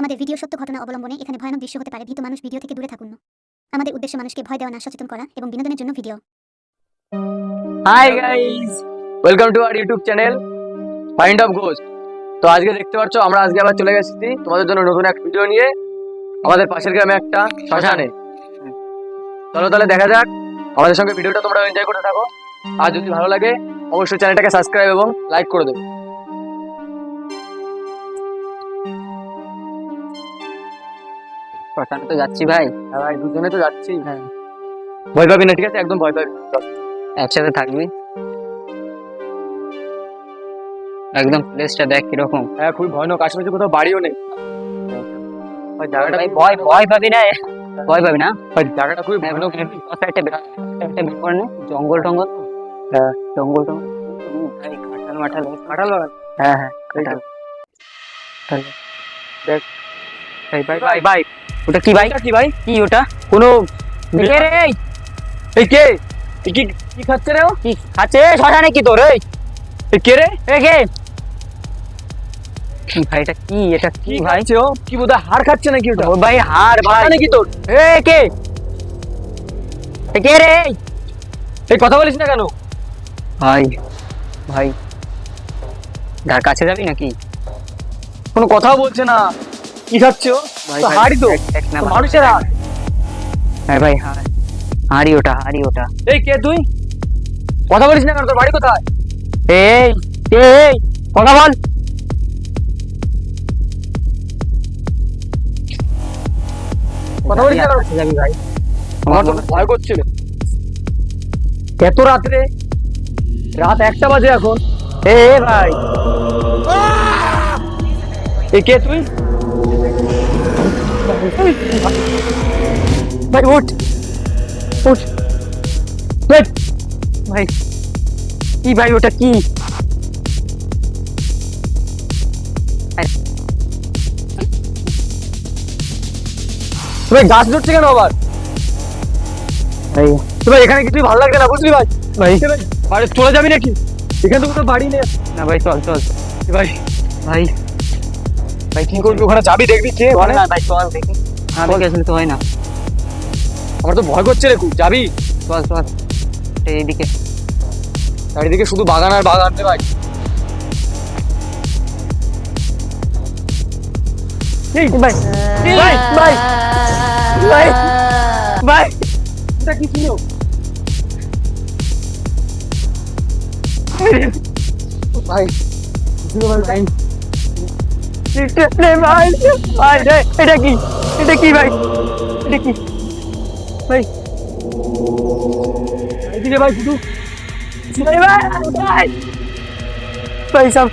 আমাদের ভিডিও সত্য ঘটনা অবলম্বনে এখানে ভয়ানক দৃশ্য হতে পারে। ভীত মানুষ ভিডিও থেকে দূরে থাকুন। আমাদের উদ্দেশ্য মানুষকে ভয় দেওয়া না, সচেতন করা এবং বিনোদনের জন্য video. Hi guys, welcome to our YouTube channel find of ghost. তো আজকে দেখতে পাচ্ছ আমরা আজকে আবার চলে গেছি তোমাদের জন্য নতুন একটা ভিডিও নিয়ে আমাদের পাশের গ্রামে একটা শ্মশানে। চলো তাহলে দেখা যাক, আমাদের সঙ্গে ভিডিওটা তোমরা এনজয় করতে থাকো। আর যদি ভালো লাগে অবশ্যই চ্যানেলটাকে সাবস্ক্রাইব এবং লাইক করে দেবে। শ্মশানে তো যাচ্ছি ভাই। হ্যাঁ ভাই, দুজনে তো যাচ্ছি। হ্যাঁ, ভয় পাবি না, ঠিক আছে? একদম ভয় পাবি না। চল। একসাথে থাকবি। একদম প্লেসটা দেখ কিরকম। হ্যাঁ, খুবই ভয়ানক, আশেপাশে কোথাও বাড়িও নেই। ভাই জায়গাটা ভাই খুবই ভয় ভয়ানক। ভয় পাবি না, ভয় পাবি না। ভাই জায়গাটা খুবই হ্যাঁ, ভয়ানক। একটা বের করে নে, জঙ্গল টঙ্গল। হ্যাঁ, জঙ্গল টঙ্গল ভাই, কাঁঠাল মাঠাল কাঁঠাল বাগান। হ্যাঁ হ্যাঁ, এই তো। তাহলে দেখ ভাই ভাই ভাই ভাই, ওটা কি ভাই? এটা কি ভাই? কি ওটা? কোনো কে রে? এই কে? এই কি কি খাচ্ছে রে ও? কি আছে শ্মশানে? কি তোর এই এই কে রে? এ কে? কি ভাই, এটা কি? এটা কি কি ভাই? খাচ্ছে ও? কি বোধহয় হাড় খাচ্ছে নাকি ওটা? ও ভাই, হার ভাই নাকি তোর? এ কে? এ কে রে? এই কথা বলিস না কেন? ভাই ভাই, তার কাছে যাবি নাকি? কোনো কথাও বলছে না। কি খাচ্ছে ও? ভাই তো ভাই, হাড়ই তো। দেখ না তো ভাই। মানুষের হাড়। হ্যাঁ ভাই, হাঁড়ি ওটা, হাঁড়ি ওটা। এই কে তুই? কথা বলিস না কেন? তোর বাড়ি কোথায়? এই কে? এই কথা বল। কথা বলিস না কেন? কাছে যাবি ভাই? আমার তো ভয় করছিল। এত রাত্রে, রাত 1টা বাজে এখন। এ ভাই, এই কে তুই? ভাই উঠ উঠ। এই, ভাই কি ভাই, ওটা কি? তুমি গাছ ধরছে কেন আবার? ভাই তোমার এখানে কিছুই ভালো লাগছে না, বুঝলি ভাই? ভাই আরে চলে যাবি নাকি? এখানে তো কোনো বাড়ি নেই। না ভাই, চল চল এ ভাই, ভাই। ভাই কি করবি ওখানে? যাবি দেখবি কে চল ওখানে? না ভাই, চল দেখি। না দেখে আসলে তো হয় না। আমার তো ভয় করছে রে খুব। যাবি? চল চল এইদিকে। চারিদিকে শুধু বাগান আর বাগান রে ভাই। এই ভাই ভাই, ভাই ভাই ভাই, এটা কি ছিল? ভাই ছিল ভাই, ভাই ভাই ভাই রে, এটা কি? এটা কি ভাই? এটা কি ভাই? এদিকে ভাই শুধু ভাই ভাই ভাই, ভাই সব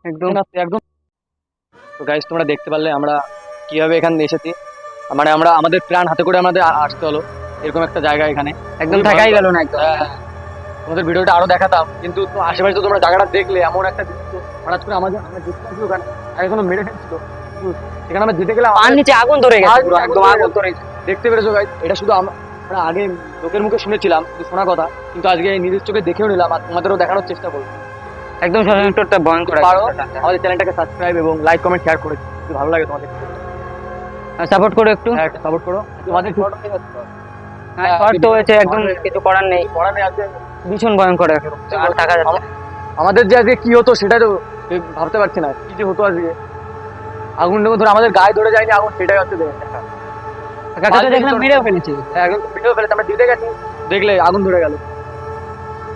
একদম একদম। তো গাইস তোমরা দেখতে পারলে আমরা কিভাবে এখানে এসেছি, মানে আমরা আমাদের প্ল্যান হাতে করে আমাদের আসতে হলো এরকম একটা জায়গা এখানে। একদম খুবই থাকাই ভয়ঙ্কর। গেল না একদম। হ্যাঁ, তোমাদের ভিডিওটা আরো দেখাতাম, কিন্তু তো আশেপাশে তো তোমরা জায়গাটা দেখলে এমন একটা দৃশ্য, হঠাৎ করে আমরা যেতে পারছি ওখানে, আর এখনো মেরে ফেলছিল, কিন্তু সেখানে আমরা যেতে গেলে পার নিচে আগুন ধরে গেছে পুরো, আগুন একদম ধরে আগুন গেছে। ধরে গেছে। দেখতে পেরেছো গাইস, এটা শুধু আমরা আগে লোকের মুখে শুনেছিলাম, কিন্তু শোনা কথা, কিন্তু আজকে নিজের চোখে দেখেও নিলাম আর তোমাদেরও দেখানোর চেষ্টা করবো। একদম ষড়যন্ত্রটা ভয়ঙ্কর। পারো আমাদের চ্যানেলটাকে সাবস্ক্রাইব এবং লাইক কমেন্ট শেয়ার করে দিও, যদি ভালো লাগে তোমাদের। সাপোর্ট করো একটু। হ্যাঁ, সাপোর্ট করো তোমাদের। হ্যাঁ, শর্ট তো হয়েছে, একদম কিছু করার নেই। পড়া নেই আজকে। ভীষণ ভয়ঙ্কর এখন, আর থাকা যাচ্ছে না। আমাদের যে আজকে কি হতো সেটা তো ভাবতে পারছি না, কি যে হতো আজকে। আগুন ধরে আমাদের গায়ে ধরে যায়নি আগুন, সেটাই হচ্ছে দেখা। কাকা তো দেখলাম মেরেও ফেলেছে। হ্যাঁ, একদম ভিডিও ফেলেছে, আমরা দিতে গেছি, দেখলে আগুন ধরে গেল।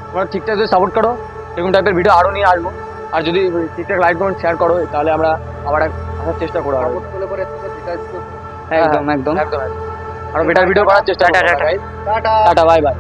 তোমরা ঠিকঠাক যদি সাপোর্ট করো এরকম টাইপের ভিডিও আরো নিয়ে আসবো, আর যদি ঠিকঠাক লাইক কমেন্ট শেয়ার করো তাহলে আমরা আবার আসার চেষ্টা করবো। একদম একদম। একদম আরো বেটার ভিডিও করার চেষ্টা করবো। Tata, tata. Tata, bye bye.